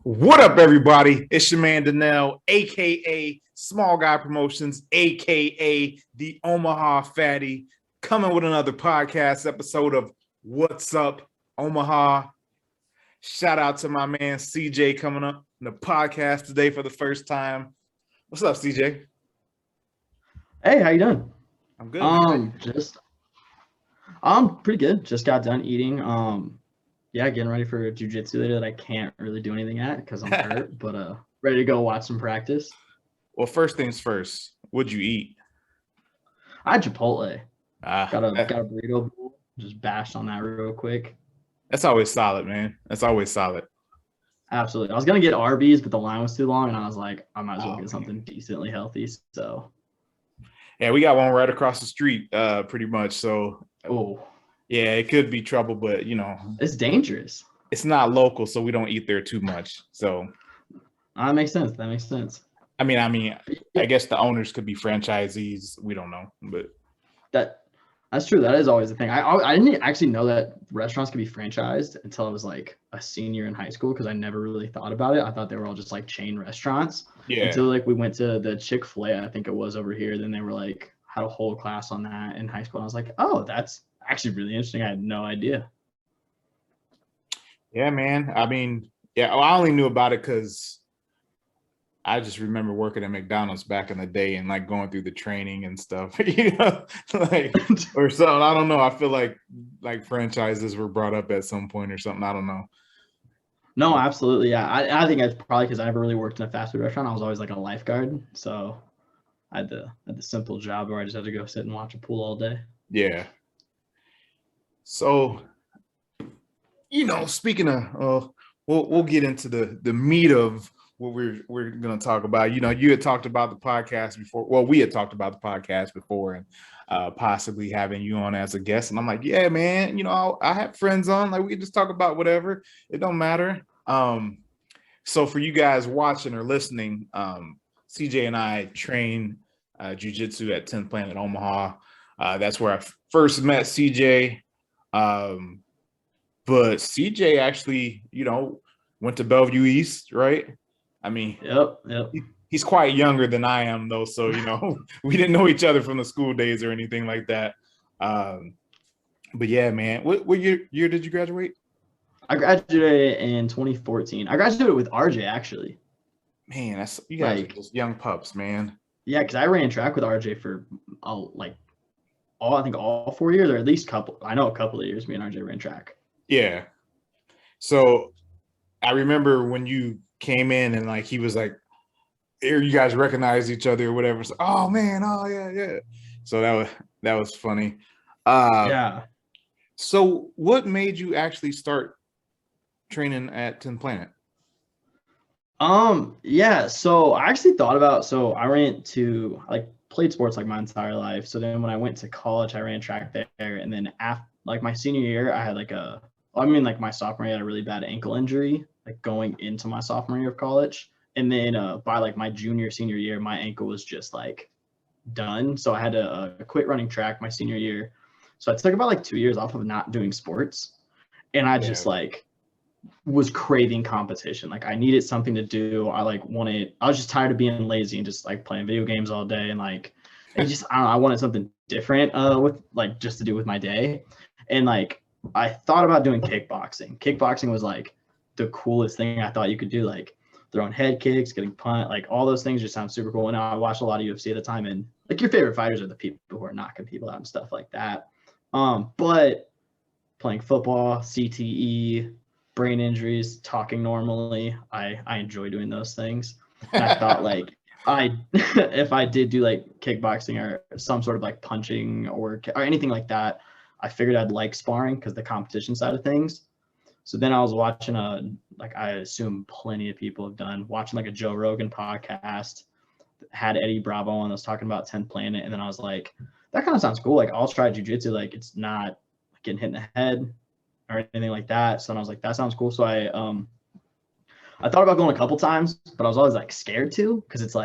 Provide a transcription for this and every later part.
What up, everybody? It's your man Danelle, aka Small Guy Promotions, aka the Omaha Fatty, coming with another podcast episode of What's Up Omaha. Shout out to my man CJ coming up in the podcast today for the first time. What's up, CJ? Hey, how you doing? I'm good. I'm pretty good. Just got done eating. Getting ready for Jiu-Jitsu later that I can't really do anything at because I'm hurt, but ready to go watch some practice. Well, first things first, what'd you eat? I had Chipotle. Got a burrito bowl. Just bashed on that real quick. That's always solid, man. That's always solid. Absolutely. I was gonna get Arby's, but the line was too long, and I was like, I might as well get something decently healthy. So yeah, we got one right across the street, pretty much. So yeah, it could be trouble, but it's dangerous. It's not local, so we don't eat there too much. So that makes sense. I mean, I guess the owners could be franchisees. We don't know, but that's true. That is always the thing. I didn't actually know that restaurants could be franchised until I was like a senior in high school because I never really thought about it. I thought they were all just like chain restaurants. Yeah. Until like we went to the Chick-fil-A, I think it was over here. Then they were like had a whole class on that in high school. And I was like, oh, that's actually really interesting. I had no idea. Yeah, man. I mean, I only knew about it because I just remember working at McDonald's back in the day and like going through the training and stuff, like or something. I don't know. I feel like franchises were brought up at some point or something. I don't know. No, absolutely. Yeah. I think that's probably because I never really worked in a fast food restaurant. I was always like a lifeguard. So I had the simple job where I just had to go sit and watch a pool all day. Yeah. So, speaking of, we'll get into the meat of what we're going to talk about. You had talked about the podcast before. Well, we had talked about the podcast before and possibly having you on as a guest. And I'm like, yeah, man, I have friends on. Like, we can just talk about whatever. It don't matter. So for you guys watching or listening, CJ and I train Jiu-Jitsu at 10th Planet Omaha. That's where I first met CJ. But CJ actually, went to Bellevue East, right? I mean, yep. He's quite younger than I am, though. So, we didn't know each other from the school days or anything like that. But yeah, man, what year did you graduate? I graduated in 2014. I graduated with RJ, actually. Man, you guys are just young pups, man. Yeah, because I ran track with RJ for all 4 years, or at least a couple of years. Me and RJ ran track. Yeah. So I remember when you came in and like he was like, "Here, you guys recognize each other or whatever." So, oh man, oh yeah. So that was funny. Yeah. So what made you actually start training at 10 Planet? Yeah. So I actually thought about. So I played sports like my entire life. So then when I went to college, I ran track there, and then after like my senior year, I had my sophomore year, I had a really bad ankle injury, like going into my sophomore year of college. And then by like my senior year, my ankle was just like done. So I had to quit running track my senior year. So I took about like 2 years off of not doing sports. And I just was craving competition. Like I needed something to do. I was just tired of being lazy and just like playing video games all day. And like, I wanted something different with like just to do with my day. And like, I thought about doing kickboxing. Kickboxing was like the coolest thing I thought you could do, like throwing head kicks, getting punt, like all those things just sound super cool. And I watched a lot of UFC at the time, and like your favorite fighters are the people who are knocking people out and stuff like that. But playing football, CTE, brain injuries, talking normally, I enjoy doing those things. And I thought like if I did do like kickboxing or some sort of like punching or anything like that, I figured I'd like sparring because the competition side of things. So then I was watching I assume plenty of people have done, watching like a Joe Rogan podcast, had Eddie Bravo on, was talking about 10th Planet. And then I was like, that kind of sounds cool. Like I'll try jiu-jitsu. Like it's not getting hit in the head or anything like that. So then I was like, that sounds cool. So I thought about going a couple times, but I was always like scared to, because it's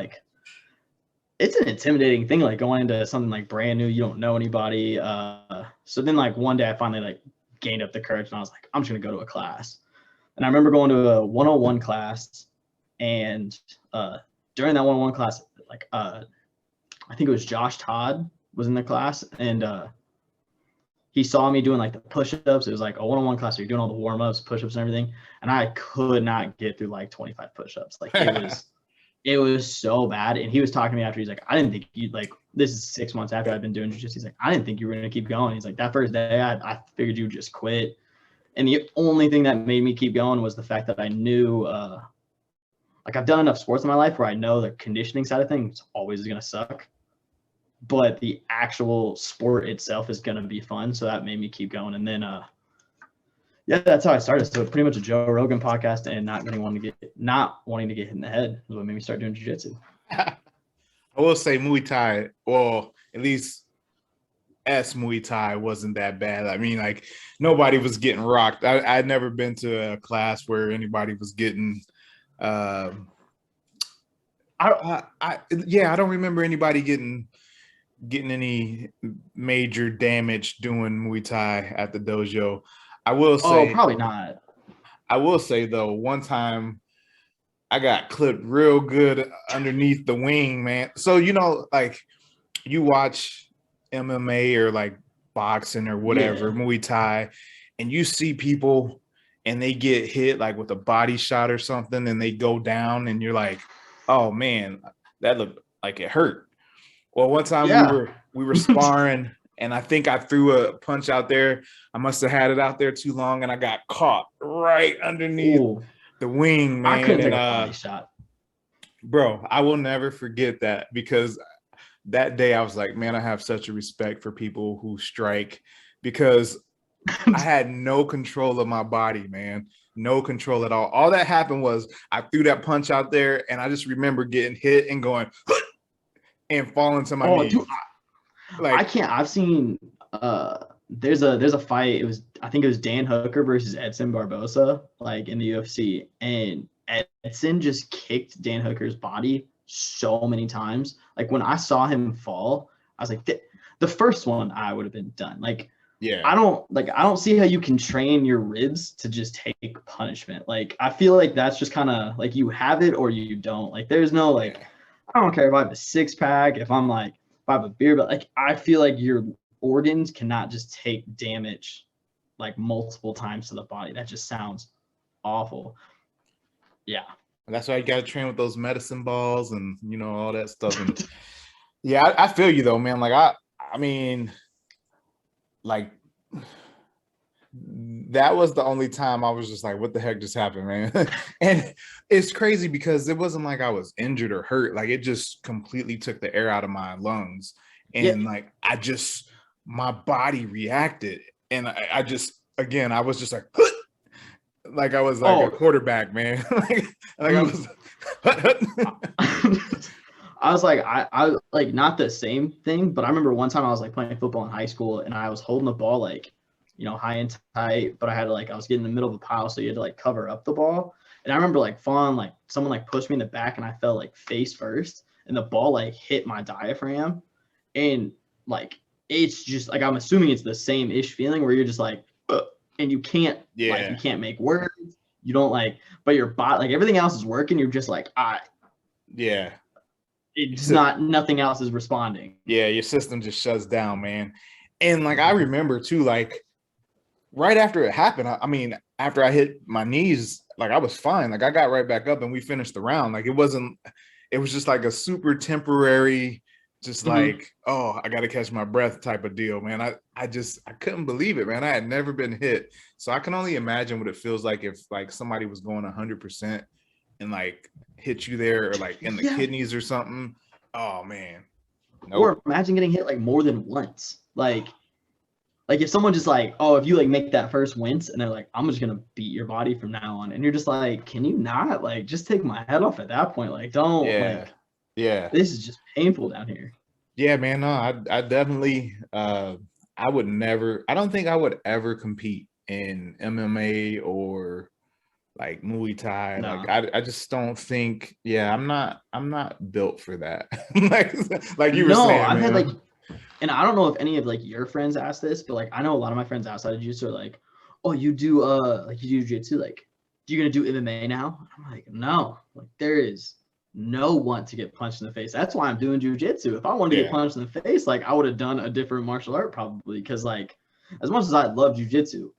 an intimidating thing, like going into something like brand new, you don't know anybody. So then like one day I finally like gained up the courage and I was like, I'm just gonna go to a class. And I remember going to a 101 class, and during that 101 class, like I think it was Josh Todd was in the class, and he saw me doing like the push-ups. It was like a 101 class, so you're doing all the warm-ups, push-ups, and everything. And I could not get through like 25 push-ups. Like it was so bad. And he was talking to me after. He's like, I didn't think you like. This is 6 months after I've been doing jiu-jitsu. He's like, I didn't think you were gonna keep going. He's like, that first day, I figured you would just quit. And the only thing that made me keep going was the fact that I knew, like I've done enough sports in my life where I know the conditioning side of things always is gonna suck, but the actual sport itself is gonna be fun. So that made me keep going. And then, yeah, that's how I started. So pretty much a Joe Rogan podcast and not wanting to get hit in the head is what made me start doing jiu-jitsu. I will say Muay Thai, well, at least Muay Thai wasn't that bad. I mean, like nobody was getting rocked. I'd never been to a class where anybody was getting. I don't remember anybody getting any major damage doing Muay Thai at the dojo. I will say, probably not. I will say though, one time I got clipped real good underneath the wing, man. So like you watch MMA or like boxing or whatever, Muay Thai, and you see people and they get hit like with a body shot or something and they go down and you're like, oh man, that looked like it hurt. Well, one time we were sparring and I think I threw a punch out there. I must have had it out there too long and I got caught right underneath the wing, man. I couldn't take a body shot. Bro, I will never forget that because that day I was like, man, I have such a respect for people who strike because I had no control of my body, man. No control at all. All that happened was I threw that punch out there and I just remember getting hit and going and falling to my knees. Dude, I can't. I've seen there's a fight. I think it was Dan Hooker versus Edson Barboza, like in the UFC, and Edson just kicked Dan Hooker's body so many times. Like when I saw him fall, I was like, the first one I would have been done. Like, yeah, I don't see how you can train your ribs to just take punishment. Like, I feel like that's just kind of like you have it or you don't. Like, there's no like, I don't care if I have a 6-pack, if I have a beer, but like I feel like your organs cannot just take damage like multiple times to the body. That just sounds awful. Yeah. That's why you got to train with those medicine balls and all that stuff. And yeah, I feel you though, man. Like I mean, like that was the only time I was just like, what the heck just happened, man? And it's crazy because it wasn't like I was injured or hurt. Like it just completely took the air out of my lungs. And like, my body reacted. And I was just like, like I was like a quarterback, man. like I was, I was like, I like not the same thing, but I remember one time I was like playing football in high school and I was holding the ball like, high and tight, but I was getting in the middle of a pile, so you had to like cover up the ball. And I remember like falling, like someone like pushed me in the back and I fell like face first and the ball like hit my diaphragm. And like, it's just like, I'm assuming it's the same ish feeling where you're just like, and you can't, like, you can't make words. You don't like, but your body, like everything else is working. You're just like, it's not, nothing else is responding. Yeah. Your system just shuts down, man. And like, I remember too, like right after it happened, I mean, after I hit my knees, like I was fine. Like I got right back up and we finished the round. Like it was just like a super temporary, just like, I got to catch my breath type of deal, man. I couldn't believe it, man. I had never been hit. So I can only imagine what it feels like if like somebody was going 100% and like hit you there or like in the kidneys or something. Oh man. Nope. Or imagine getting hit like more than once. Like if someone just like, if you like make that first wince and they're like, I'm just going to beat your body from now on. And you're just like, can you not like just take my head off at that point? Like, don't this is just painful down here. Yeah, man. No, I definitely, I don't think I would ever compete in MMA or like Muay Thai. No. Like, I just don't think, I'm not built for that. like you were saying, I've had like, and I don't know if any of like your friends asked this, but like, I know a lot of my friends outside of jiu-jitsu are like, oh, you do jiu-jitsu, like, you're gonna do MMA now? I'm like, no, like there is no want to get punched in the face. That's why I'm doing jiu-jitsu. If I wanted to get punched in the face, like I would have done a different martial art probably. Because like as much as I love jiu-jitsu,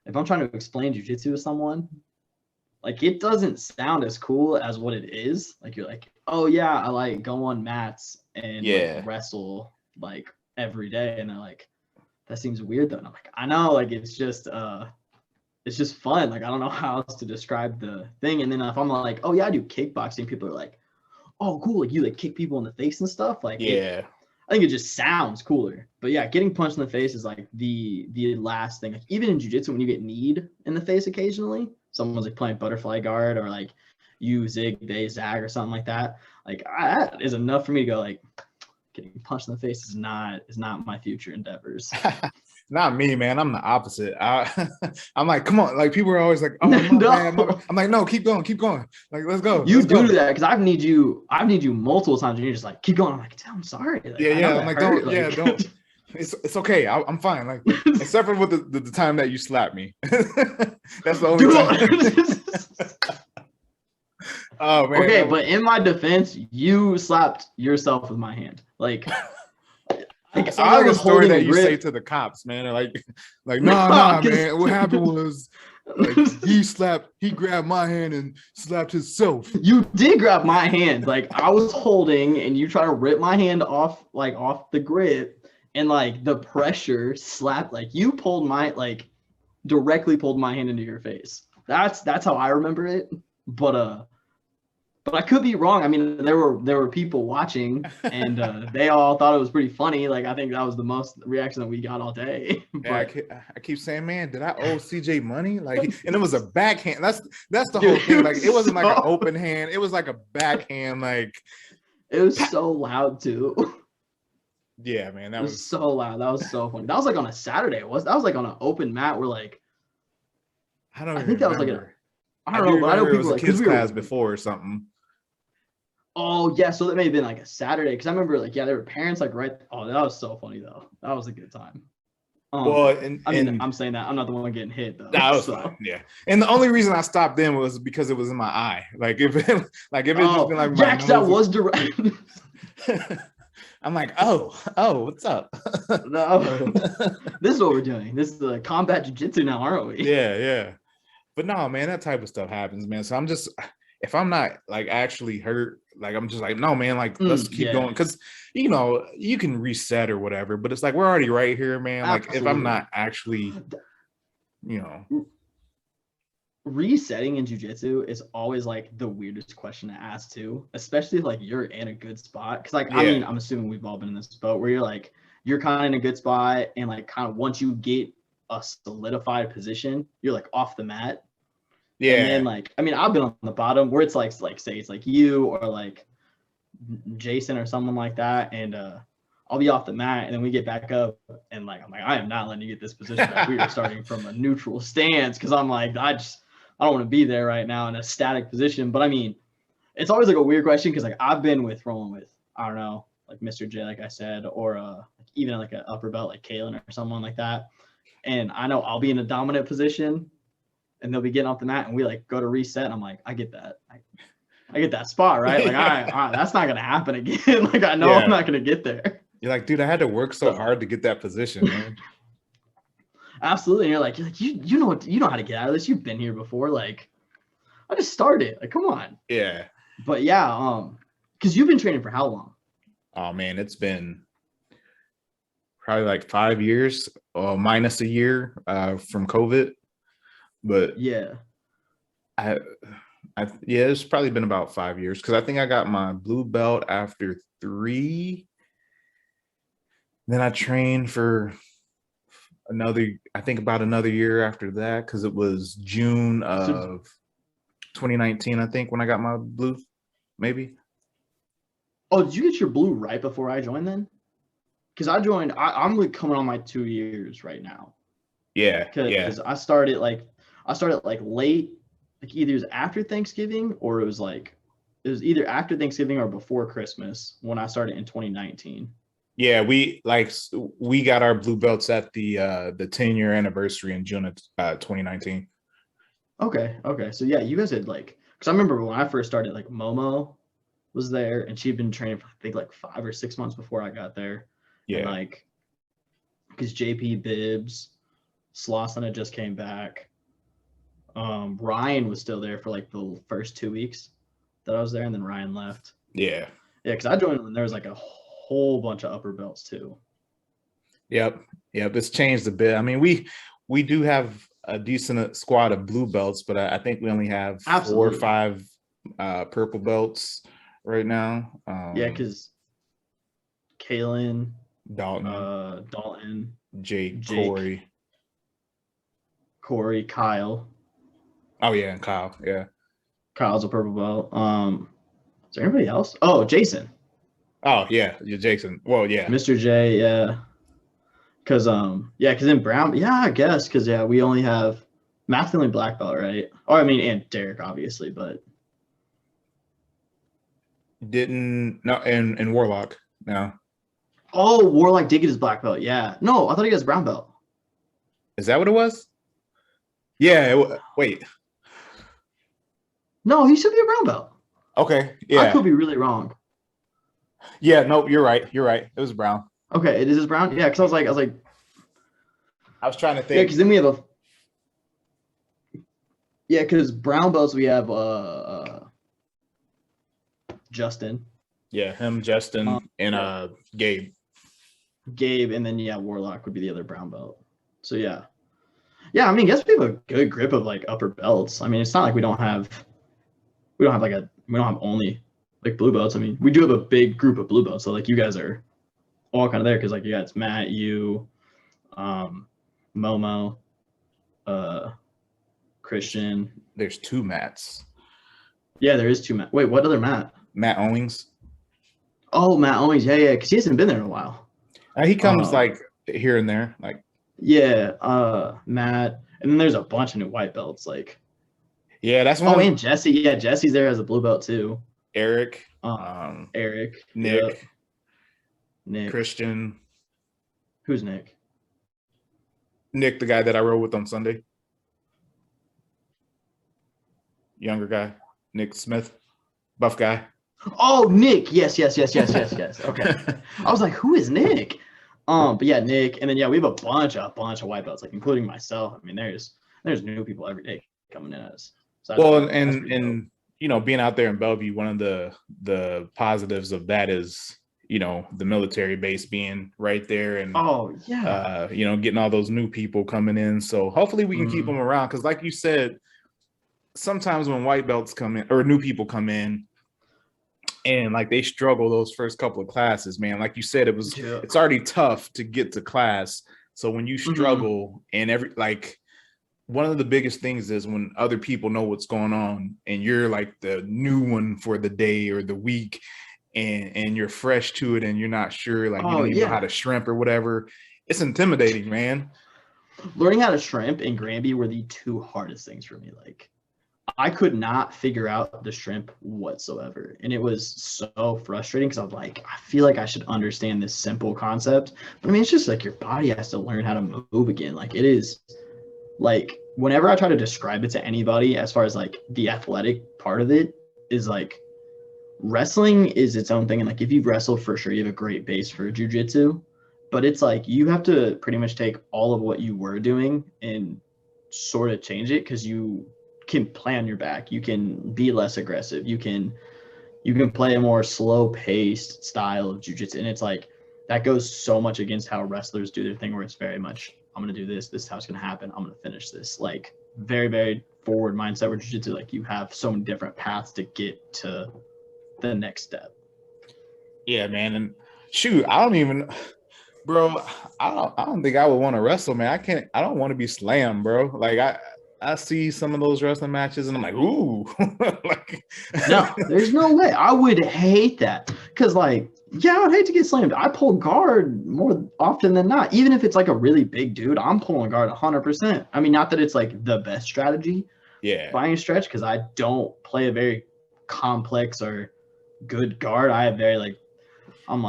if I'm trying to explain jiu-jitsu to someone, like it doesn't sound as cool as what it is. Like you're like, oh yeah, I like go on mats and like wrestle like every day, and they're like, that seems weird though. And I'm like, I know, like it's just fun. Like I don't know how else to describe the thing. And then if I'm like, oh yeah, I do kickboxing, people are like, oh cool, like you like kick people in the face and stuff. Like I think it just sounds cooler. But yeah, getting punched in the face is like the last thing. Like even in jiu-jitsu, when you get kneed in the face occasionally, someone's like playing butterfly guard or like you zig, they zag or something like that. Like that is enough for me to go like, getting punched in the face is not my future endeavors. Not me, man. I'm the opposite. I'm like, come on. Like people are always like, oh, no. I'm like, no, keep going. Like, let's go. You do that because I've need you multiple times, and you're just like, keep going. I'm like, I'm sorry. Like, I'm like, don't. Yeah, don't. It's okay. I'm fine. Like, except for with the time that you slapped me. That's the only time. Oh man. Okay, but in my defense, you slapped yourself with my hand. Like I was story that you say to the cops, man. Like nah, man. What happened was like he grabbed my hand and slapped himself. You did grab my hand. Like I was holding and you try to rip my hand off the grip, and like the pressure slapped, like you pulled directly pulled my hand into your face. That's how I remember it. But I could be wrong. I mean, there were people watching, and they all thought it was pretty funny. Like I think that was the most reaction that we got all day. But, yeah, I keep saying, man, did I owe CJ money? Like, and it was a backhand. That's the whole thing. Like, it wasn't like an open hand. It was like a backhand. Like, it was so loud too. Yeah, man, that was so loud. That was so funny. That was like on a Saturday. That was like on an open mat. We're like, I think that was like I don't know, but I know people it was like a kids class before or something. Oh yeah, so that may have been like a Saturday, because I remember like there were parents like right. Oh, that was so funny though. That was a good time. Well, I'm saying that I'm not the one getting hit though. That was fine. Yeah, and the only reason I stopped then was because it was in my eye. Like if it just been like my nose, that was direct. I'm like, oh, what's up? No, this is what we're doing. This is the combat jiu-jitsu now, aren't we? Yeah. But no, man, that type of stuff happens, man. So I'm just, if I'm not like actually hurt, like I'm just like, no, man, like let's keep going, because you can reset or whatever. But it's like we're already right here, man. Like if I'm not actually, resetting in jiu-jitsu is always like the weirdest question to ask too, especially if like you're in a good spot. Because like I mean, I'm assuming we've all been in this boat where you're kind of in a good spot, and like kind of once you get a solidified position, you're like off the mat. Yeah. And then like, I mean, I've been on the bottom where it's like say it's like you or like Jason or someone like that, and I'll be off the mat, and then we get back up, and like I'm like, I am not letting you get this position. Like, we are starting from a neutral stance, because I'm like, I don't want to be there right now in a static position. But I mean, it's always like a weird question, because like I've been rolling with, I don't know, like Mr. J, like I said, or even like an upper belt like Kalen or someone like that. And I know I'll be in a dominant position, and they'll be getting off the mat, and we like go to reset. And I'm like, I get that. I get that spot, right? Like, all right, that's not going to happen again. Like, I know I'm not going to get there. You're like, dude, I had to work so hard to get that position, man. Absolutely. And you're like, you know how to get out of this. You've been here before. Like, I just started. Like, come on. Yeah. But yeah, because you've been training for how long? Oh man, it's been probably like 5 years, minus a year from COVID. But yeah, it's probably been about 5 years, because I think I got my blue belt after 3. Then I trained for about another year after that, because it was June of 2019, I think, when I got my blue, maybe. Oh, did you get your blue right before I joined then? Because I joined, I'm like coming on my 2 years right now. Yeah. Because I started like late, like either it was after Thanksgiving, or it was either after Thanksgiving or before Christmas when I started in 2019. Yeah, we got our blue belts at the 10-year anniversary in June of 2019. Okay. So yeah, you guys had like, because I remember when I first started, like Momo was there, and she'd been training for I think like 5 or 6 months before I got there, and Yeah. like because JP Bibbs, Slauson had just came back. Ryan was still there for like the first 2 weeks that I was there, and then Ryan left. Yeah. Yeah, because I joined when there was like a whole bunch of upper belts too. Yep. Yep. It's changed a bit. I mean, we do have a decent squad of blue belts, but I think we only have 4 or 5 purple belts right now. Yeah, because Kalen, Dalton, Dalton, Jake, Jake, Corey, Kyle. Oh yeah, and Kyle. Yeah. Kyle's a purple belt. Is there anybody else? Oh, Jason. Oh yeah, you're Jason. Well, yeah. Mr. J, yeah. Because in Brown, yeah, I guess, because yeah, we only have Matt's the only black belt, right? Or I mean, and Derek, obviously, but Didn't no and Warlock. No. oh, Warlock did get his black belt, yeah. No, I thought he got his brown belt. Is that what it was? Yeah. Wait. No, he should be a brown belt. Okay. Yeah. I could be really wrong. Yeah. Nope. You're right. You're right. It was Brown. Okay, it is his brown. Yeah, because I was like, I was trying to yeah, think. because then we have a yeah, because brown belts we have Justin. Yeah, him, Justin, and Gabe. Gabe, and then yeah, Warlock would be the other brown belt. So yeah. Yeah, I mean, I guess we have a good grip of like upper belts. I mean, it's not like we don't have only like blue belts. I mean, we do have a big group of blue belts. So like you guys are all kind of there because like you got it's Matt, you, Momo, Christian. There's 2 Matts. Yeah, there is 2 Matt. Wait, what other Matt? Matt Owings. Oh, Matt Owings. Yeah, because he hasn't been there in a while. He comes like here and there, like. Yeah, Matt, and then there's a bunch of new white belts. Like, yeah, that's one. Oh, and Jesse. Yeah, Jesse's there as a blue belt too. Eric. Eric. Nick. Yep. Nick. Christian. Who's Nick? Nick, the guy that I rode with on Sunday. Younger guy. Nick Smith. Buff guy. Oh, Nick. Yes. Okay. I was like, who is Nick? But yeah, Nick, and then yeah, we have a bunch of white belts, like including myself. I mean, there's new people every day coming in as. So well, and you know, being out there in Bellevue, one of the positives of that is, you know, the military base being right there, and you know, getting all those new people coming in. So hopefully we can keep them around, because like you said, sometimes when white belts come in or new people come in, and like they struggle those first couple of classes, man. Like you said, it's already tough to get to class. So when you struggle and one of the biggest things is when other people know what's going on and you're like the new one for the day or the week, and you're fresh to it and you're not sure, like you don't even know how to shrimp or whatever. It's intimidating, man. Learning how to shrimp and Granby were the 2 hardest things for me. Like, I could not figure out the shrimp whatsoever. And it was so frustrating because I was like, I feel like I should understand this simple concept. But I mean, it's just like your body has to learn how to move again. Like, it is like whenever I try to describe it to anybody as far as like the athletic part of it is like wrestling is its own thing. And like if you've wrestled, for sure, you have a great base for jiu-jitsu. But it's like you have to pretty much take all of what you were doing and sort of change it, because you can play on your back, you can be less aggressive, you can play a more slow paced style of jiu-jitsu, and it's like that goes so much against how wrestlers do their thing, where it's very much I'm going to do this is how it's going to happen, I'm going to finish this, like very, very forward mindset, where jiu-jitsu, like you have so many different paths to get to the next step. Yeah, man. And shoot, I don't even, bro, I don't think I would want to wrestle, man. I don't want to be slammed, bro. Like I see some of those wrestling matches and I'm like, ooh. Like, no, there's no way. I would hate that. Because, like, yeah, I'd hate to get slammed. I pull guard more often than not. Even if it's like a really big dude, I'm pulling guard 100%. I mean, not that it's like the best strategy by any stretch, because I don't play a very complex or good guard. I have very like, I'm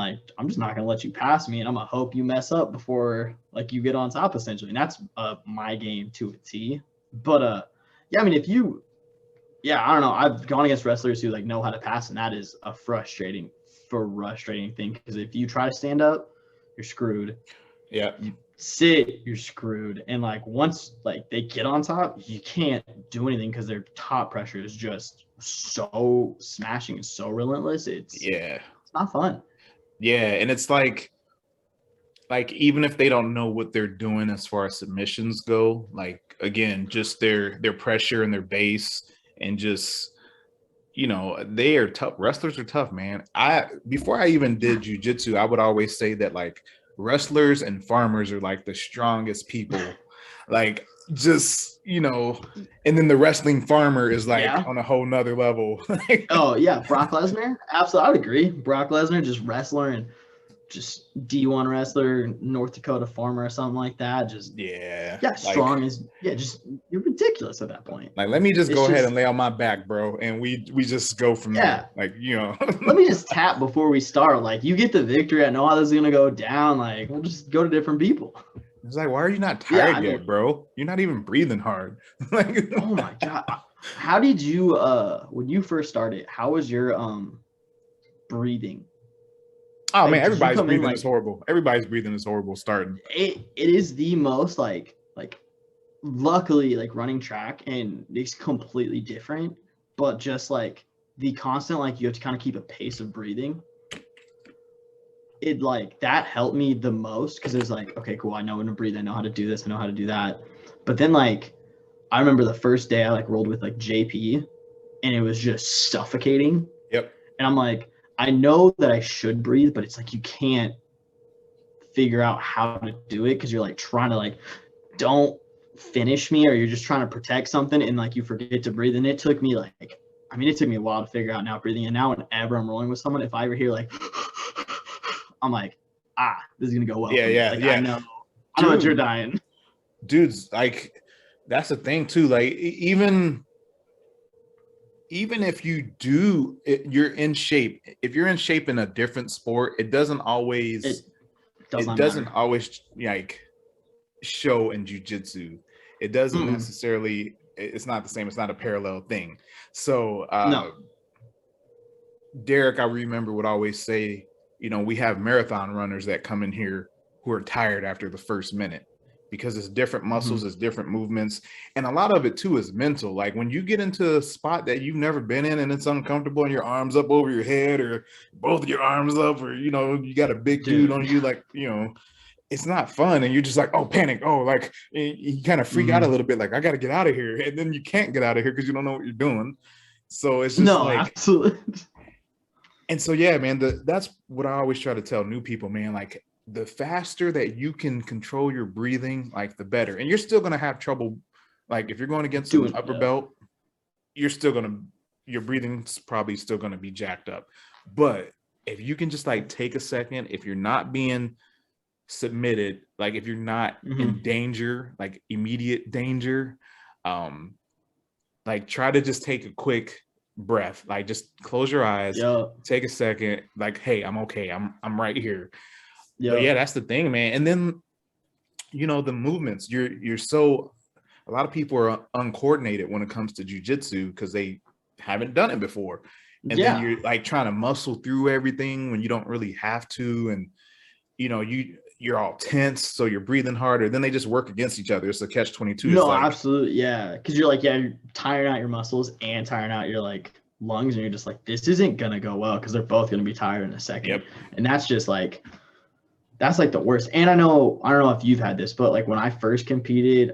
just not gonna let you pass me, and I'm gonna hope you mess up before like you get on top, essentially. And that's my game to a T. But Yeah, I mean, I don't know. I've gone against wrestlers who like know how to pass, and that is a frustrating thing because if you try to stand up, you're screwed. Yeah. You sit, you're screwed. And like once like they get on top, you can't do anything because their top pressure is just so smashing and so relentless. It's not fun. Yeah, and it's like even if they don't know what they're doing as far as submissions go, like again, just their pressure and their base and just they are tough. Wrestlers are tough, man. Before I even did jiu-jitsu, I would always say that like wrestlers and farmers are like the strongest people. Like just, and then the wrestling farmer is like on a whole nother level. Oh yeah, Brock Lesnar. Absolutely, I would agree. Brock Lesnar, just wrestler and just D1 wrestler, North Dakota farmer or something like that. Just strong just you're ridiculous at that point. Like, let me just go ahead and lay on my back, bro, and we just go from there. Like, let me just tap before we start. Like, you get the victory. I know how this is gonna go down. Like, we'll just go to different people. It's like, why are you not tired yet, bro? You're not even breathing hard. Like, oh my god, how did you when you first started? How was your breathing? Oh like, man, everybody's breathing is horrible. Everybody's breathing is horrible starting. It is the most like luckily like running track and it's completely different, but just like the constant like you have to kind of keep a pace of breathing. It like that helped me the most because it's like, okay, cool, I know when to breathe, I know how to do this, I know how to do that. But then like I remember the first day I like rolled with like JP and it was just suffocating. Yep. And I'm like, I know that I should breathe, but it's like you can't figure out how to do it because you're like trying to like don't finish me or you're just trying to protect something and like you forget to breathe. And it took me like, it took me a while to figure out now breathing. And now whenever I'm rolling with someone, if I ever hear like, I'm like, this is gonna go well. Yeah. I know that you're dying. Dudes, like that's the thing too. Like even if you you're in shape. If you're in shape in a different sport, it doesn't always always like show in jiu-jitsu. It doesn't necessarily. It's not the same. It's not a parallel thing. So no. Derek, I remember, would always say, we have marathon runners that come in here who are tired after the first minute because it's different muscles, it's different movements. And a lot of it too is mental. Like when you get into a spot that you've never been in and it's uncomfortable and your arms up over your head or both of your arms up or, you got a big dude on you, like, it's not fun. And you're just like, oh, panic. Oh, like you kind of freak out a little bit. Like I got to get out of here. And then you can't get out of here because you don't know what you're doing. So it's just absolutely. And so, yeah, man, that's what I always try to tell new people, man. Like the faster that you can control your breathing, like the better. And you're still going to have trouble. Like if you're going against an upper belt, you're still going to, your breathing's probably still going to be jacked up. But if you can just like take a second, if you're not being submitted, like if you're not in danger, like immediate danger, like try to just take a quick breath, like just close your eyes, take a second, like, hey, I'm okay, I'm right here. But yeah, that's the thing, man. And then the movements, you're so, a lot of people are uncoordinated when it comes to jiu-jitsu because they haven't done it before, and then you're like trying to muscle through everything when you don't really have to, and you're all tense, so you're breathing harder. Then they just work against each other. It's a catch-22. No, absolutely, yeah. Because you're like, you're tiring out your muscles and tiring out your like lungs, and you're just like, this isn't gonna go well because they're both gonna be tired in a second. Yep. And that's just like, that's like the worst. And I don't know if you've had this, but like when I first competed,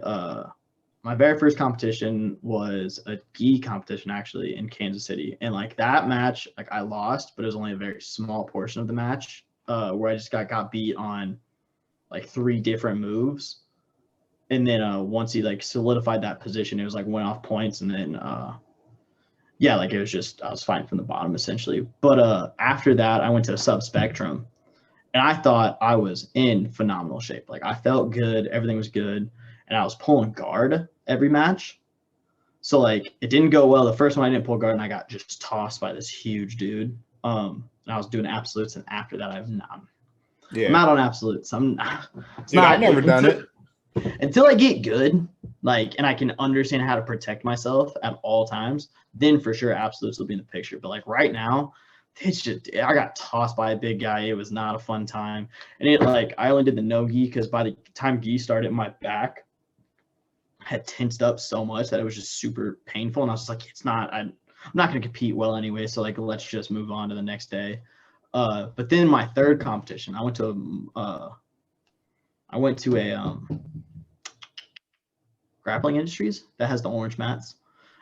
my very first competition was a gi competition actually in Kansas City, and like that match, like I lost, but it was only a very small portion of the match, where I just got beat on like 3 different moves. And then once he like solidified that position, it was like went off points. And then like it was just, I was fighting from the bottom essentially. But after that, I went to a sub spectrum and I thought I was in phenomenal shape. Like I felt good, everything was good, and I was pulling guard every match. So like it didn't go well. The first one I didn't pull guard and I got just tossed by this huge dude. And I was doing absolutes, and after that I'm not on absolutes. I've never done it until I get good. like, and I can understand how to protect myself at all times, then for sure absolutes will be in the picture. But like right now, it's just, I got tossed by a big guy. It was not a fun time. And it, like, I only did the no gi because by the time gi started, my back had tensed up so much that it was just super painful. And I was just like, I'm not going to compete well anyway. So like, let's just move on to the next day. But then my third competition, I went to a Grappling Industries that has the orange mats.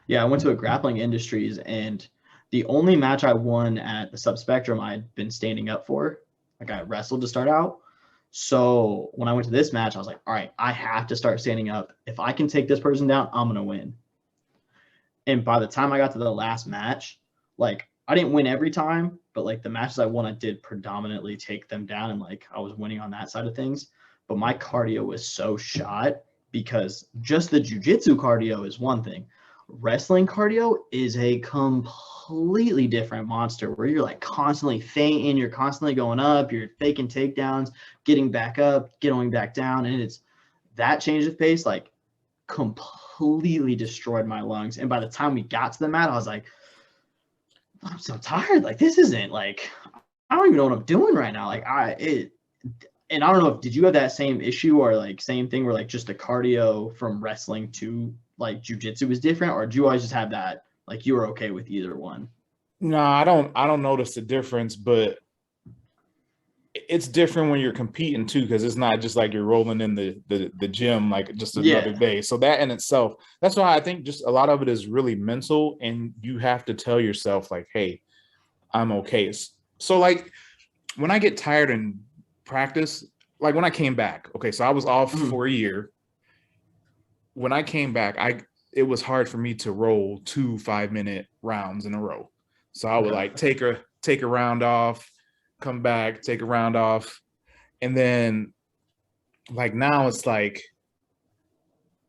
Yeah, I went to a Grappling Industries, and the only match I won at the Subspectrum I'd been standing up for. Like, I wrestled to start out. So when I went to this match, I was like, all right, I have to start standing up. If I can take this person down, I'm going to win. And by the time I got to the last match, like, I didn't win every time, but like the matches I won, I did predominantly take them down, and like I was winning on that side of things. But my cardio was so shot because just the jiu-jitsu cardio is one thing. Wrestling cardio is a completely different monster where you're like constantly fainting, you're constantly going up, you're faking takedowns, getting back up, getting back down. And it's that change of pace, like, completely destroyed my lungs. And by the time we got to the mat, I was like, I'm so tired. Like, this isn't like, I don't even know what I'm doing right now. Like, and I don't know if, did you have that same issue or like same thing where like just the cardio from wrestling to like jiu-jitsu was different, or do you always just have that, like, you were okay with either one? No, I don't notice the difference, but it's different when you're competing too, because it's not just like you're rolling in the gym like just another day. So that in itself, that's why I think just a lot of it is really mental, and you have to tell yourself like, hey, I'm okay. So like when I get tired in practice, like when I came back, okay, so I was off for a year. When I came back, it was hard for me to roll 2 5-minute rounds in a row. So I would like take a round off, come back, take a round off. And then like now it's like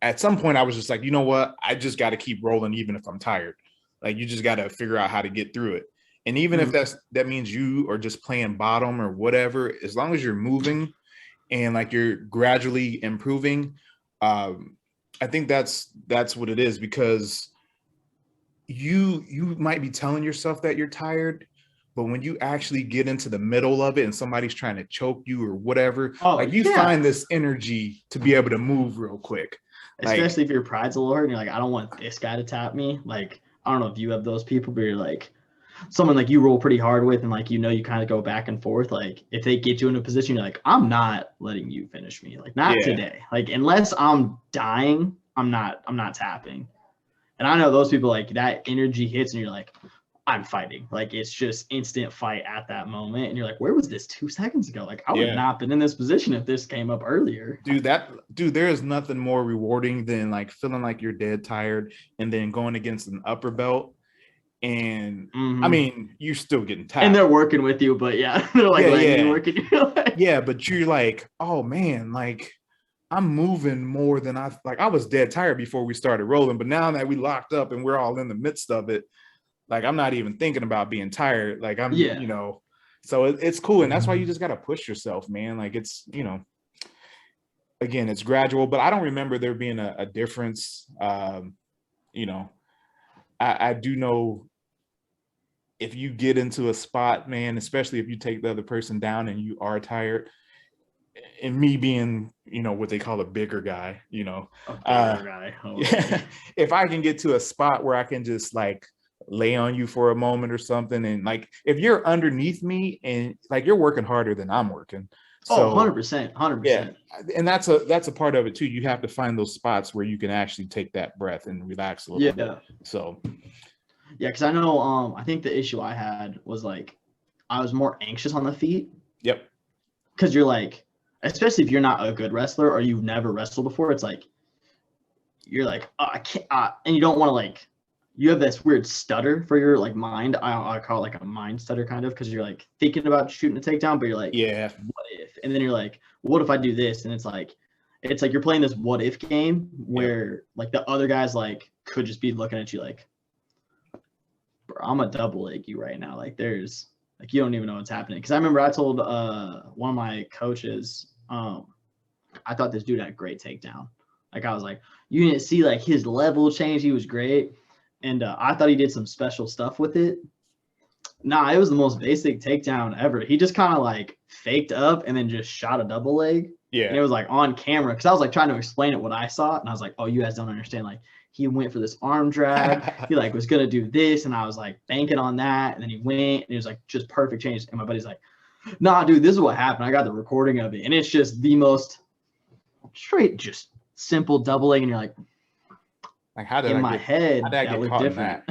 at some point I was just like, you know what? I just got to keep rolling even if I'm tired. Like you just got to figure out how to get through it. And even if that means you are just playing bottom or whatever, as long as you're moving and like you're gradually improving, I think that's what it is, because you might be telling yourself that you're tired, but when you actually get into the middle of it and somebody's trying to choke you or whatever, like you find this energy to be able to move real quick. Especially if your pride's a little hurt and you're like, I don't want this guy to tap me. Like, I don't know if you have those people, but you're like, someone like you roll pretty hard with, and like, you know, you kind of go back and forth. Like if they get you in a position, you're like, I'm not letting you finish me. Like not today. Like unless I'm dying, I'm not tapping. And I know those people, like that energy hits and you're like, I'm fighting. Like it's just instant fight at that moment. And you're like, where was this 2 seconds ago? Like I would have not been in this position if this came up earlier. Dude, there is nothing more rewarding than like feeling like you're dead tired and then going against an upper belt. And I mean, you're still getting tired. And they're working with you, but they're like letting you work in your life. Yeah, but you're like, oh man, like I'm moving more than I was dead tired before we started rolling, but now that we locked up and we're all in the midst of it, like I'm not even thinking about being tired. Like I'm, you know, so it's cool. And that's why you just got to push yourself, man. Like it's, you know, again, it's gradual, but I don't remember there being a difference. You know, I do know if you get into a spot, man, especially if you take the other person down and you are tired, and me being, you know, what they call a bigger guy, you know, if I can get to a spot where I can just like lay on you for a moment or something, and like if you're underneath me and like you're working harder than I'm working. So 100%. Yeah, and that's a part of it too. You have to find those spots where you can actually take that breath and relax a little bit. So because I know I think the issue I had was like I was more anxious on the feet. Yep. Because you're like, especially if you're not a good wrestler or you've never wrestled before, it's like you're like, oh, I can't, and you don't want to like, you have this weird stutter for your like mind. I call it like a mind stutter kind of, because you're like thinking about shooting a takedown, but you're like, what if? And then you're like, what if I do this? And it's like you're playing this what if game where like the other guys like could just be looking at you like, bro, I'm a double leg you right now. Like there's like, you don't even know what's happening. Because I remember I told one of my coaches, I thought this dude had a great takedown. Like I was like, you didn't see like his level change. He was great. And I thought he did some special stuff with it. Nah, it was the most basic takedown ever. He just kind of like faked up and then just shot a double leg. Yeah. And it was like on camera because I was like trying to explain it what I saw. And I was like, oh, you guys don't understand. Like he went for this arm drag. He like was going to do this. And I was like banking on that. And then he went and it was like just perfect change. And my buddy's like, nah, dude, this is what happened. I got the recording of it. And it's just the most straight, just simple double leg. And you're like how did in my head, that looked different.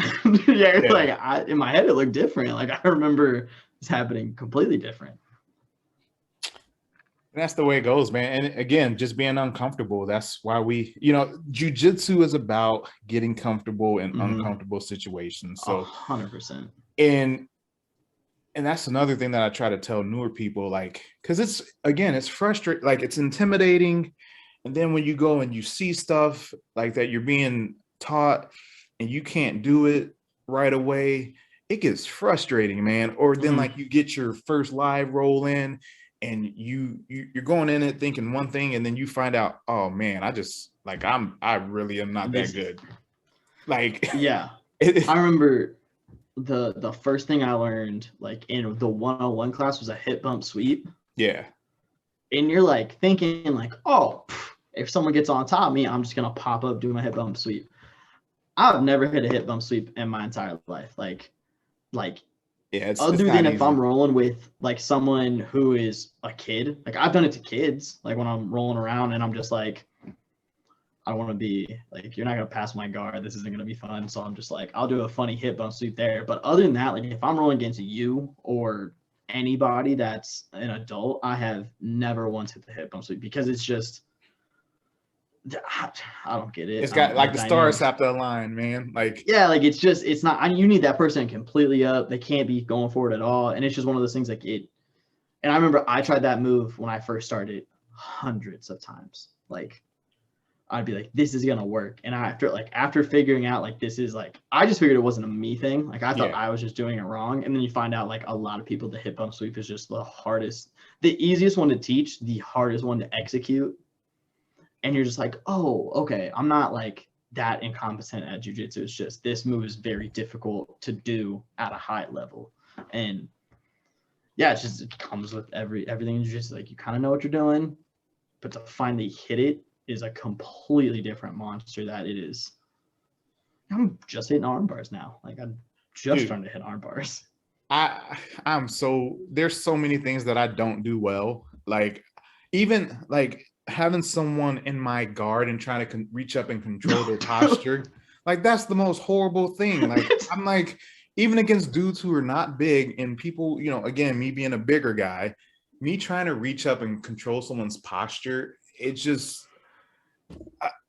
Yeah, Yeah. like in my head, it looked different. Like I remember it's happening completely different. That's the way it goes, man. And again, just being uncomfortable. That's why we, jiu-jitsu is about getting comfortable in uncomfortable situations. So 100%. And that's another thing that I try to tell newer people, like, because it's frustrating, like it's intimidating. And then when you go and you see stuff like that you're being taught and you can't do it right away, it gets frustrating, man. Or then like you get your first live roll in and you're going in it thinking one thing, and then you find out, oh man, I really am not that good. Like, yeah, I remember the first thing I learned like in the 101 class was a hip bump sweep. Yeah. And you're like thinking like, oh, if someone gets on top of me, I'm just gonna pop up, do my hip bump sweep. I've never hit a hip bump sweep in my entire life. Like, yeah, other than if I'm rolling with like someone who is a kid, like I've done it to kids, like when I'm rolling around and I'm just like, I want to be like, you're not gonna pass my guard. This isn't gonna be fun. So I'm just like, I'll do a funny hip bump sweep there. But other than that, like if I'm rolling against you or anybody that's an adult, I have never once hit the hip bump sweep because it's just, I don't get it. It's got like the stars have to align, man. Like, yeah, like it's not, you need that person completely up. They can't be going forward at all. And it's just one of those things like it. And I remember I tried that move when I first started hundreds of times. Like I'd be like, this is going to work. And after figuring out like, this is like, I just figured it wasn't a me thing. Like I thought I was just doing it wrong. And then you find out like a lot of people, the hip bump sweep is just the hardest, the easiest one to teach, the hardest one to execute. And you're just like, oh, okay, I'm not like that incompetent at jiu-jitsu. It's just this move is very difficult to do at a high level. And yeah, it comes with everything in jiu-jitsu. Like you kind of know what you're doing, but to finally hit it is a completely different monster that it is. I'm just hitting arm bars now. Like I'm just trying to hit arm bars. There's so many things that I don't do well. Like even like having someone in my guard and trying to reach up and control their posture, like that's the most horrible thing. Like I'm like, even against dudes who are not big and people, again, me being a bigger guy, me trying to reach up and control someone's posture, it's just,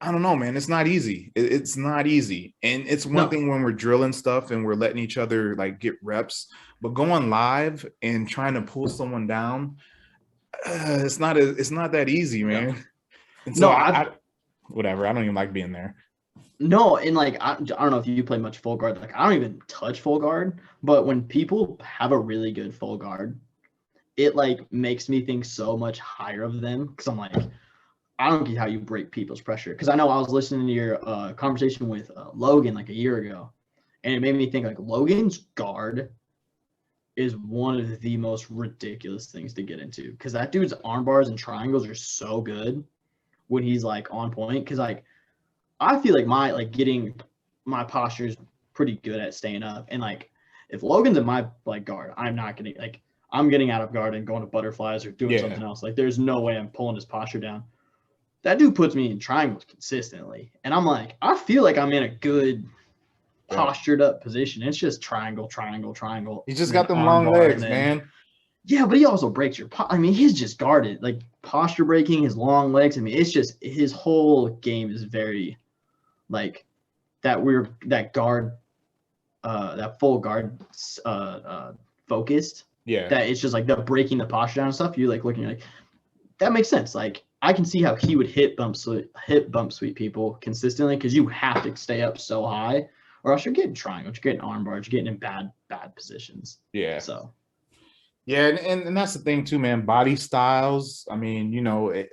I don't know, man. It's not easy. It's not easy. And it's one thing when we're drilling stuff and we're letting each other like get reps, but going live and trying to pull someone down, it's not that easy, man. Yeah. And so whatever. I don't even like being there. No, and like I don't know if you play much full guard. Like I don't even touch full guard, but when people have a really good full guard, it like makes me think so much higher of them because I'm like, I don't get how you break people's pressure. Because I know I was listening to your conversation with Logan like a year ago, and it made me think like Logan's guard is one of the most ridiculous things to get into because that dude's arm bars and triangles are so good when he's like on point. Because like I feel like my posture is pretty good at staying up, and like if Logan's in my like guard, I'm not getting like I'm getting out of guard and going to butterflies or doing something else. Like there's no way I'm pulling his posture down. That dude puts me in triangles consistently, and I'm like I feel like I'm in a good postured up position. It's just triangle. He just got them long legs, man. Yeah, but he also breaks your I mean, he's just guarded. Like posture breaking, his long legs. I mean, it's just his whole game is very like that guard that full guard focused. Yeah. That it's just like the breaking the posture down and stuff. You like looking like that makes sense. Like I can see how he would hip bump sweep people consistently because you have to stay up so high. Or else you're getting triangles, you're getting arm bars, you're getting in bad positions. Yeah. So. Yeah, and that's the thing too, man. Body styles. I mean, it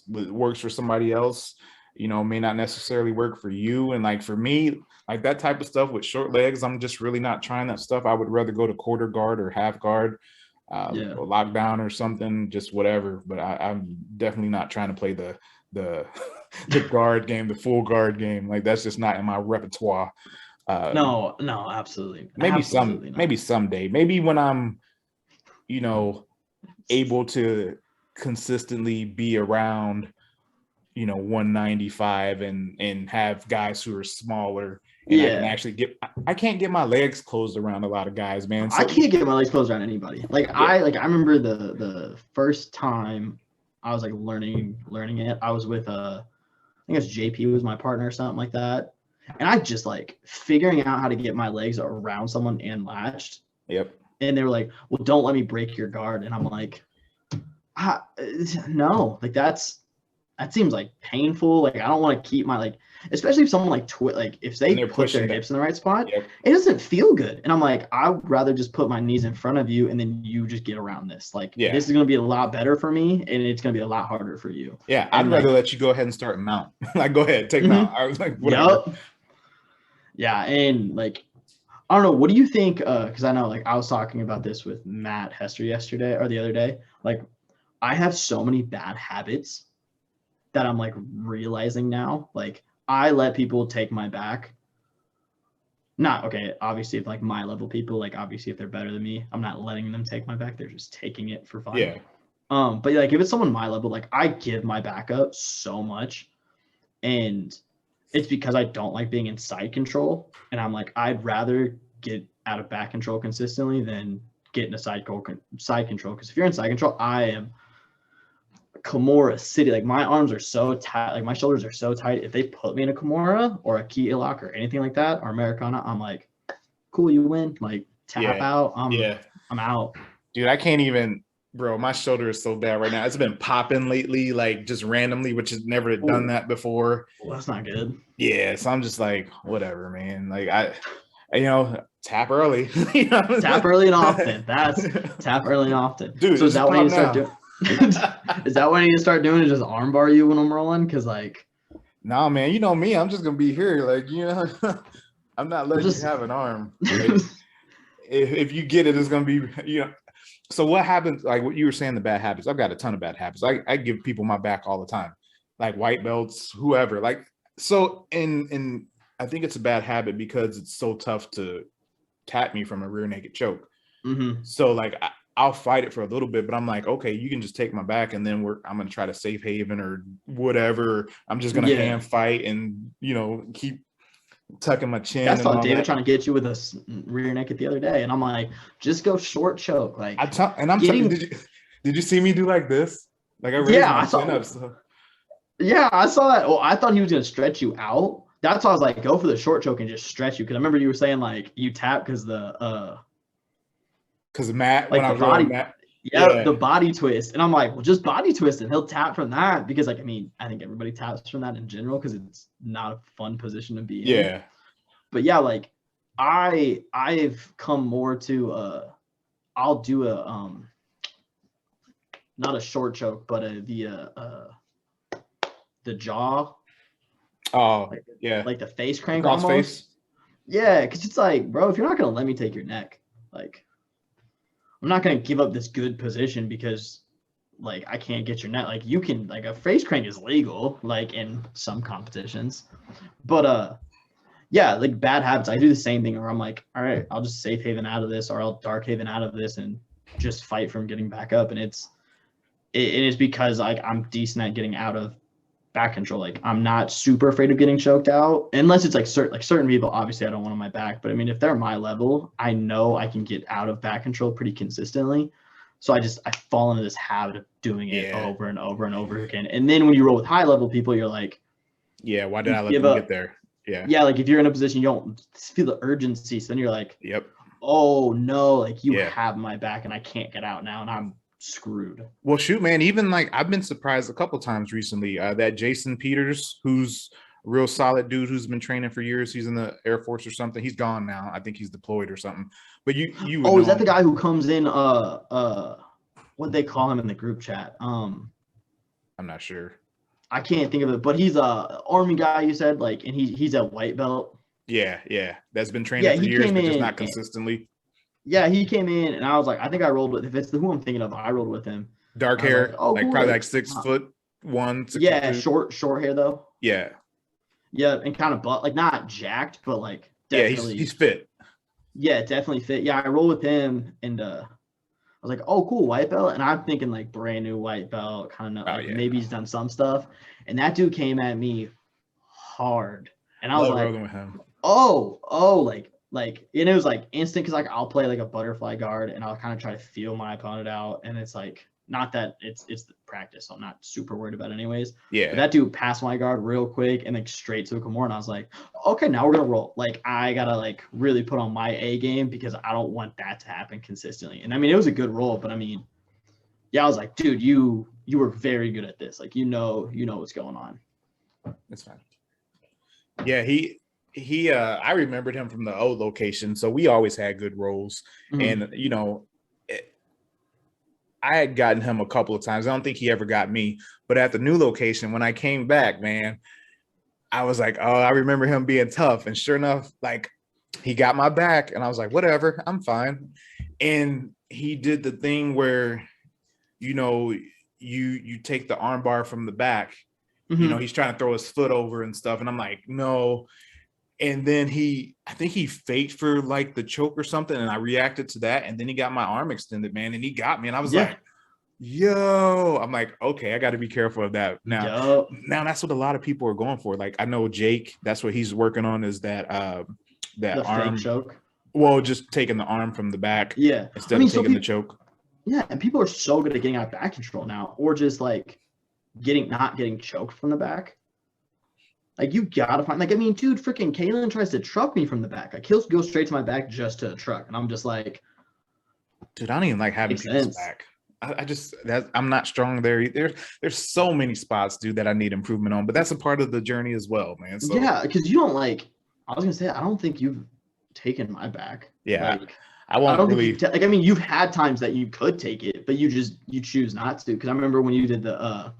works for somebody else. may not necessarily work for you. And like for me, like that type of stuff with short legs, I'm just really not trying that stuff. I would rather go to quarter guard or half guard, or lockdown or something, just whatever. But I'm definitely not trying to play the the guard game, the full guard game. Like that's just not in my repertoire. No, absolutely. Maybe Absolutely not. maybe someday, maybe when I'm, able to consistently be around, 195 and have guys who are smaller, and I can actually I can't get my legs closed around a lot of guys, man. So, I can't get my legs closed around anybody. Like I remember the first time I was like learning it. I was with I think it was JP was my partner or something like that. And I just like figuring out how to get my legs around someone and latched. Yep. And they were like, well, don't let me break your guard. And I'm like, no, like that seems like painful. Like I don't want to keep my like, especially if someone like if they put their hips in the right spot, it doesn't feel good. And I'm like, I'd rather just put my knees in front of you and then you just get around this. Like this is gonna be a lot better for me and it's gonna be a lot harder for you. Yeah, I'd rather let you go ahead and start mount. Like go ahead, take mount. I was like, whatever. Yep. Yeah, and like I don't know, what do you think? Because I know like I was talking about this with Matt Hester yesterday or the other day. Like I have so many bad habits that I'm like realizing now. Like I let people take my back. Obviously if like my level people, like obviously if they're better than me, I'm not letting them take my back. They're just taking it for fun. Yeah. But like if it's someone my level, like I give my back up so much. And it's because I don't like being in side control. And I'm like, I'd rather get out of back control consistently than get into side control. Because if you're in side control, I am Kimura City. Like my arms are so tight, like my shoulders are so tight. If they put me in a Kimura or a key lock or anything like that or Americana, I'm like, cool, you win. Like tap out. I'm out. Dude, I can't even, bro. My shoulder is so bad right now. It's been popping lately, like just randomly, which has never done that before. Well, that's not good. Yeah, so I'm just like, whatever, man. Like tap early. Tap early and often. That's tap early and often. Dude, so is that what you need to start doing? Is that what I need to start doing? Is just armbar you when I'm rolling? Because like, nah, man, you know me. I'm just gonna be here. Like, I'm not letting you have an arm. Like, if you get it, it's gonna be, So what happens? Like what you were saying, the bad habits. I've got a ton of bad habits. I give people my back all the time, like white belts, whoever. Like so, and I think it's a bad habit because it's so tough to tap me from a rear naked choke. Mm-hmm. So like I'll fight it for a little bit, but I'm like, okay, you can just take my back, and then I'm gonna try to safe haven or whatever. I'm just gonna hand fight and keep tucking my chin. That's all David trying to get you with a rear naked the other day, and I'm like, just go short choke. Like did you see me do like this? Like I raised my chin up. So. Yeah, I saw that. Oh, I thought he was gonna stretch you out. That's why I was like, go for the short choke and just stretch you. Because I remember you were saying like you tap because Matt, like when I was body, Matt, the body twist, and I'm like, well, just body twist, and he'll tap from that because like I think everybody taps from that in general because it's not a fun position to be in. Yeah, but yeah, like I've come more to I'll do a not a short choke, but the jaw. Oh, like the face crank cross almost. Face. Yeah, because it's like, bro, if you're not gonna let me take your neck, like I'm not gonna give up this good position because like I can't get your neck. Like you can, like a face crank is legal, like in some competitions, but yeah, like bad habits. I do the same thing where I'm like, all right, I'll just safe haven out of this, or I'll dark haven out of this, and just fight from getting back up. And it is because like I'm decent at getting out of back control. Like I'm not super afraid of getting choked out unless it's like certain people. Obviously I don't want on my back, but I mean if they're my level, I know I can get out of back control pretty consistently. So I fall into this habit of doing it over and over and over again. And then when you roll with high level people, you're like, why did I let them get there? Yeah, like if you're in a position you don't feel the urgency, so then you're like, oh no, like you have my back and I can't get out now and I'm screwed. Well, shoot, man, even like I've been surprised a couple times recently that Jason Peters, who's a real solid dude who's been training for years, he's in the Air Force or something. He's gone now. I think he's deployed or something. But you is that the guy who comes in what they call him in the group chat? I'm not sure. I can't think of it, but he's a army guy. You said like, and he's a white belt. Yeah. That's been training Yeah, for he years, came but just in. not consistently. Yeah, he came in, and I was like, I think I rolled with. If it's who I'm thinking of, I rolled with him. Dark I was like, hair, oh, like cool. probably Like, like 6'1", 6 yeah, 2. short hair though. Yeah. Yeah, and kind of butt, like not jacked, but like Yeah, definitely. he's fit. Yeah, definitely fit. Yeah, I rolled with him, and I was like, oh, cool, white belt, and I'm thinking like brand new white belt, kind of Oh like yeah. maybe he's done some stuff, and that dude came at me hard, and I was Love like, rolling with him. like, and it was like instant because like I'll play like a butterfly guard, and I'll kind of try to feel my opponent out, and it's like not that it's the practice, so I'm not super worried about it anyways. Yeah. But that dude passed my guard real quick and like straight to a Kimura, and I was like, okay, now we're gonna roll. Like I gotta like really put on my A game because I don't want that to happen consistently. And I mean, it was a good roll, but I mean, yeah, I was like, dude, you were very good at this. Like you know what's going on. That's fine. Yeah, he I remembered him from the old location, so we always had good rolls. Mm-hmm. And you know, I had gotten him a couple of times. I don't think he ever got me, but at the new location, when I came back, man, I was like, oh, I remember him being tough. And sure enough, like he got my back, and I was like, whatever, I'm fine. And he did the thing where, you know, you take the arm bar from the back. Mm-hmm. You know, he's trying to throw his foot over and stuff, and I'm like, no. And then I think he faked for like the choke or something, and I reacted to that, and then he got my arm extended, man, and he got me, and I was like, yo, I'm like, okay, I got to be careful of that now. Now that's what a lot of people are going for. Like I know Jake, that's what he's working on, is that the arm fake choke. Well, just taking the arm from the back, instead of taking the choke. Yeah, and people are so good at getting out of back control now, or just like not getting choked from the back. Like you gotta find, like, I mean, dude, freaking Kalen tries to truck me from the back. Like he'll go straight to my back just to truck, and I'm just like, dude, I don't even like having people's back. I'm not strong there. There's so many spots, dude, that I need improvement on, but that's a part of the journey as well, man. So yeah, because you don't like. I was gonna say, I don't think you've taken my back. Yeah, like, I won't really. Like, I mean, you've had times that you could take it, but you choose not to. Because I remember when you did the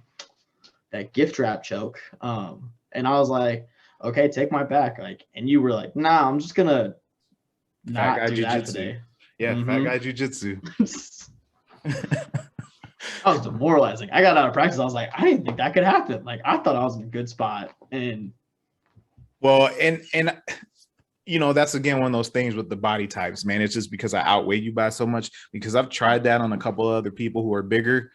that gift wrap choke, and I was like, okay, take my back, like, and you were like, nah, I'm just gonna not do that today. Yeah, fat guy jiu-jitsu. I was demoralizing. I got out of practice. I was like, I didn't think that could happen. Like I thought I was in a good spot. And you know, that's again one of those things with the body types, man. It's just because I outweigh you by so much, because I've tried that on a couple of other people who are bigger,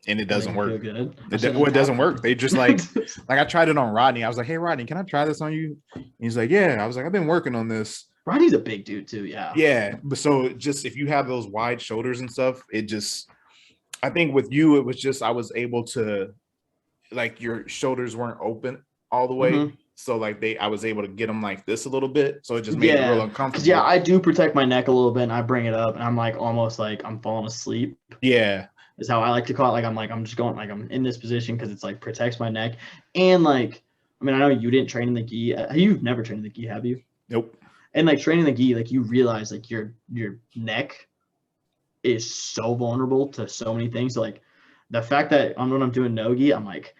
and it doesn't work. It doesn't work. They just like I tried it on Rodney. I was like, hey Rodney, can I try this on you? And he's like, yeah. I was like, I've been working on this. Rodney's a big dude too. Yeah, but so just if you have those wide shoulders and stuff, it just, I think with you, it was just I was able to, like, your shoulders weren't open all the way. Mm-hmm. So like I was able to get them like this a little bit. So it just made it real uncomfortable. Yeah, I do protect my neck a little bit, and I bring it up, and I'm like almost like I'm falling asleep. Yeah, is how I like to call it. Like I'm just going, like I'm in this position because it's like protects my neck. And like, I mean, I know you didn't train in the gi. You've never trained in the gi, have you? Nope. And like training the gi, like you realize like your neck is so vulnerable to so many things. So like the fact that when I'm doing no gi, I'm like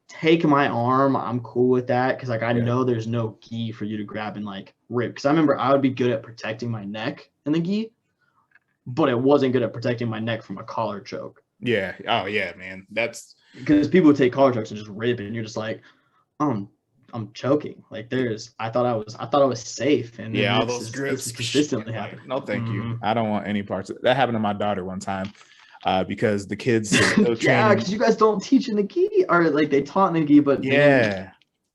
take my arm, I'm cool with that, because like I know there's no gi for you to grab and like rip. Because I remember I would be good at protecting my neck in the gi, but it wasn't good at protecting my neck from a collar choke. Yeah. Oh yeah, man. That's because people would take collar chokes and just rip it, and you're just like, I'm choking. Like I thought I was safe, and all those grips consistently happen. No, thank you. I don't want any parts of it. That happened to my daughter one time. Because the kids because you guys don't teach in the gi, or like they taught in the gi, but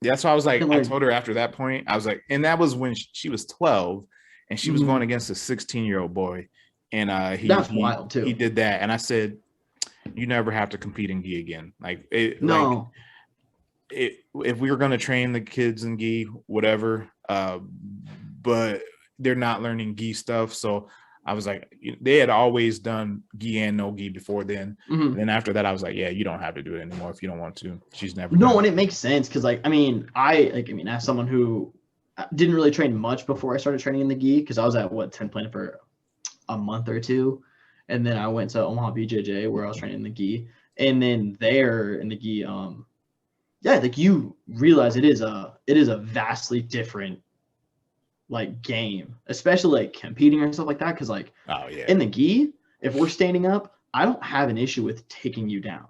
that's why I was like, I told her after that point, I was like, and that was when she was 12, and she was going against a 16-year-old boy, and that's wild too. He did that, and I said, you never have to compete in gi again. Like if we were going to train the kids in gi, whatever, but they're not learning gi stuff, so I was like, they had always done gi and no gi before then. Mm-hmm. And then after that, I was like, yeah, you don't have to do it anymore if you don't want to. She's never. No, and it makes sense because, like, I mean, as someone who didn't really train much before I started training in the gi, because I was at 10th Planet for a month or two, and then I went to Omaha BJJ where I was training in the gi, And then there in the gi, yeah, like you realize it is a vastly different like game, especially like competing or stuff like that. Cause like Oh yeah. in the gi, if we're standing up, I don't have an issue with taking you down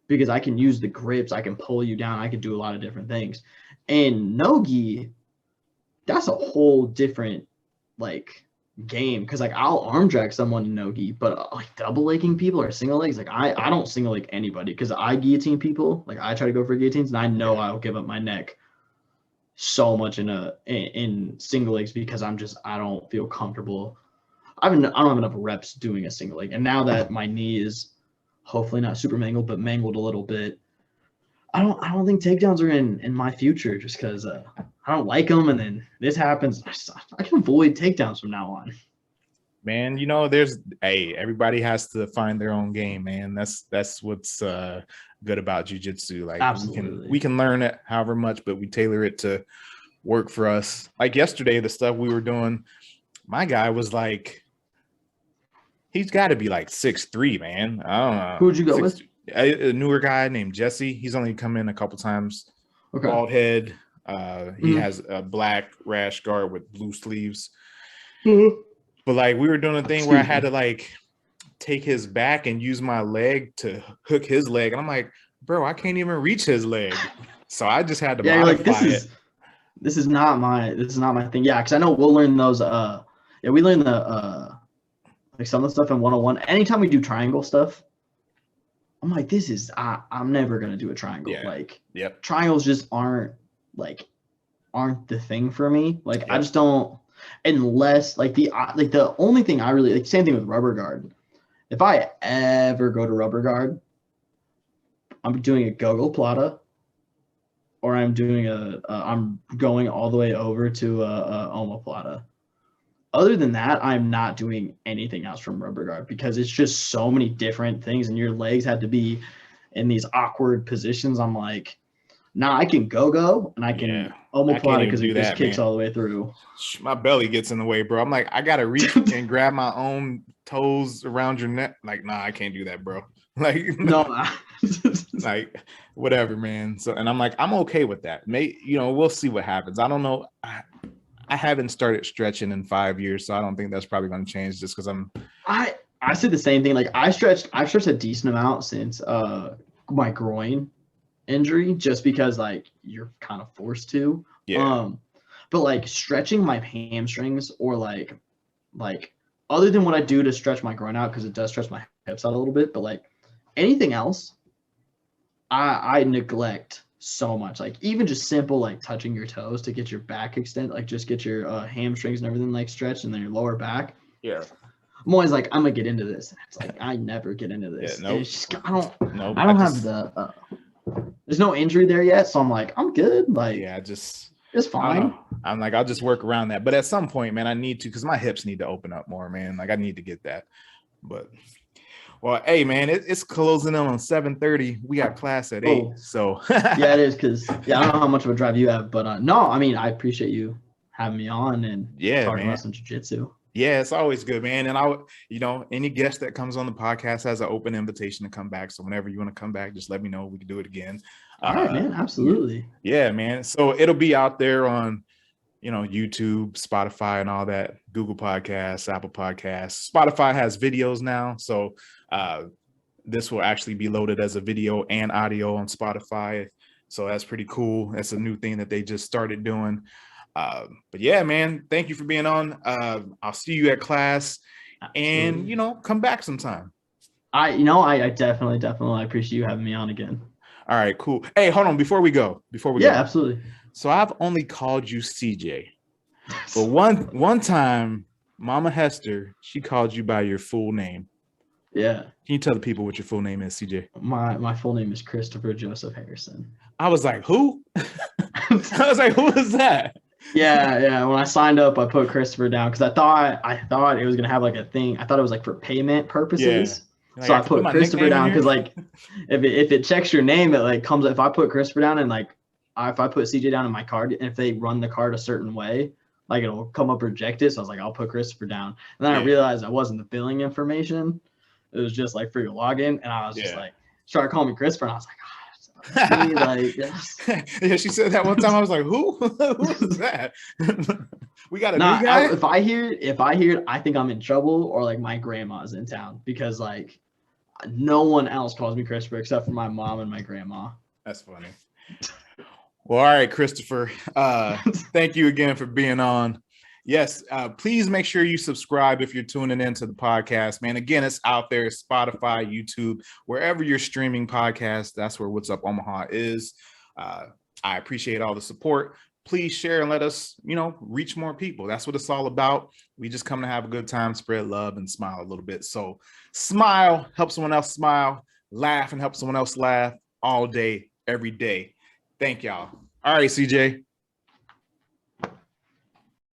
because I can use the grips, I can pull you down, I can do a lot of different things. And no gi, that's a whole different like game because like I'll arm drag someone in no gi, but like double legging people or single legs, like I don't single leg anybody because I guillotine people. Like I try to go for guillotines, and I know I'll give up my neck so much in single legs because I don't feel comfortable. I don't have enough reps doing a single leg, and now that my knee is hopefully not super mangled, but mangled a little bit, I don't think takedowns are in my future just because I don't like them, and then this happens. I can avoid takedowns from now on. Man, everybody has to find their own game, man. That's what's good about jiu-jitsu. Like Absolutely. we can learn it however much, but we tailor it to work for us. Like yesterday, the stuff we were doing, my guy was like, he's got to be like 6'3", man. I don't know. Who'd you go with? A newer guy named Jesse. He's only come in a couple times. Okay. Bald head. He has a black rash guard with blue sleeves. But like we were doing a thing where I had to like take his back and use my leg to hook his leg. And I'm like, bro, I can't even reach his leg. So I just had to modify it. This is not my thing. Yeah, because I know we'll learn those we learn the like some of the stuff in 101. Anytime we do triangle stuff, I'm like, I'm never gonna do a triangle. Yeah. Like triangles just aren't the thing for me. Like I just don't, unless like the only thing I really like, same thing with rubber guard. If I ever go to rubber guard, I'm doing a go-go plata, or I'm doing I'm going all the way over to a omoplata. Other than that, I'm not doing anything else from rubber guard because it's just so many different things, and your legs have to be in these awkward positions. I'm like, nah, I can go, and I can omoplata because it just kicks all the way through. My belly gets in the way, bro. I'm like, I gotta reach and grab my own toes around your neck. Like, nah, I can't do that, bro. Like, no, like whatever, man. So, and I'm like, I'm okay with that. We'll see what happens. I don't know. I haven't started stretching in 5 years, so I don't think that's probably going to change just because I said the same thing. Like I've stretched a decent amount since my groin injury, just because like you're kind of forced to. Yeah. But like stretching my hamstrings or like other than what I do to stretch my groin out, because it does stretch my hips out a little bit, but like anything else, I neglect so much. Like even just simple like touching your toes to get your back extended, like just get your hamstrings and everything like stretched, and then your lower back. Yeah. I'm always like, I'm gonna get into this. It's like I never get into this. Yeah, nope. It's just, I don't have the there's no injury there yet, so I'm like, I'm good. Like it's fine. I'm like, I'll just work around that. But at some point, man, I need to, because my hips need to open up more, man. Like I need to get that. But well, hey, man, it's closing in on 7:30. We got class at 8. So yeah, it is, because I don't know how much of a drive you have, but no, I mean, I appreciate you having me on and talking about some jiu-jitsu. Yeah, it's always good, man. And any guest that comes on the podcast has an open invitation to come back. So whenever you want to come back, just let me know. We can do it again. All right, man. Absolutely. Yeah, man. So it'll be out there on, YouTube, Spotify, and all that, Google Podcasts, Apple Podcasts. Spotify has videos now. So this will actually be loaded as a video and audio on Spotify. So that's pretty cool. That's a new thing that they just started doing. But yeah, man, thank you for being on. I'll see you at class. Absolutely. And come back sometime. I definitely appreciate you having me on again. All right, cool. Hey, hold on before we go. Yeah, absolutely. So I've only called you CJ, but one time Mama Hester, she called you by your full name. Yeah. Can you tell the people what your full name is, CJ? My full name is Christopher Joseph Harrison. I was like, who? I was like, who is that? Yeah. When I signed up, I put Christopher down because I thought it was gonna have like a thing. I thought it was like for payment purposes. Yeah. So I put Christopher down because like if it checks your name, it like comes. If I put Christopher down and like if I put CJ down in my card, and if they run the card a certain way, like it'll come up rejected. So I was like, I'll put Christopher down. And then I realized that wasn't the billing information. It was just like for your login, and I was just like, started calling me Christopher, and I was like, oh, like, yeah, she said that one time. I was like, who is that? We got a nah, new guy. if I hear it, I think I'm in trouble, or like my grandma's in town, because like no one else calls me Christopher except for my mom and my grandma. That's funny. Well, all right, Christopher. Thank you again for being on. Yes, please make sure you subscribe if you're tuning into the podcast, man. Again, it's out there, Spotify, YouTube, wherever you're streaming podcasts. That's where What's Up Omaha is. I appreciate all the support. Please share and let us, reach more people. That's what it's all about. We just come to have a good time, spread love, and smile a little bit. So smile, help someone else smile, laugh and help someone else laugh all day, every day. Thank y'all. All right, CJ.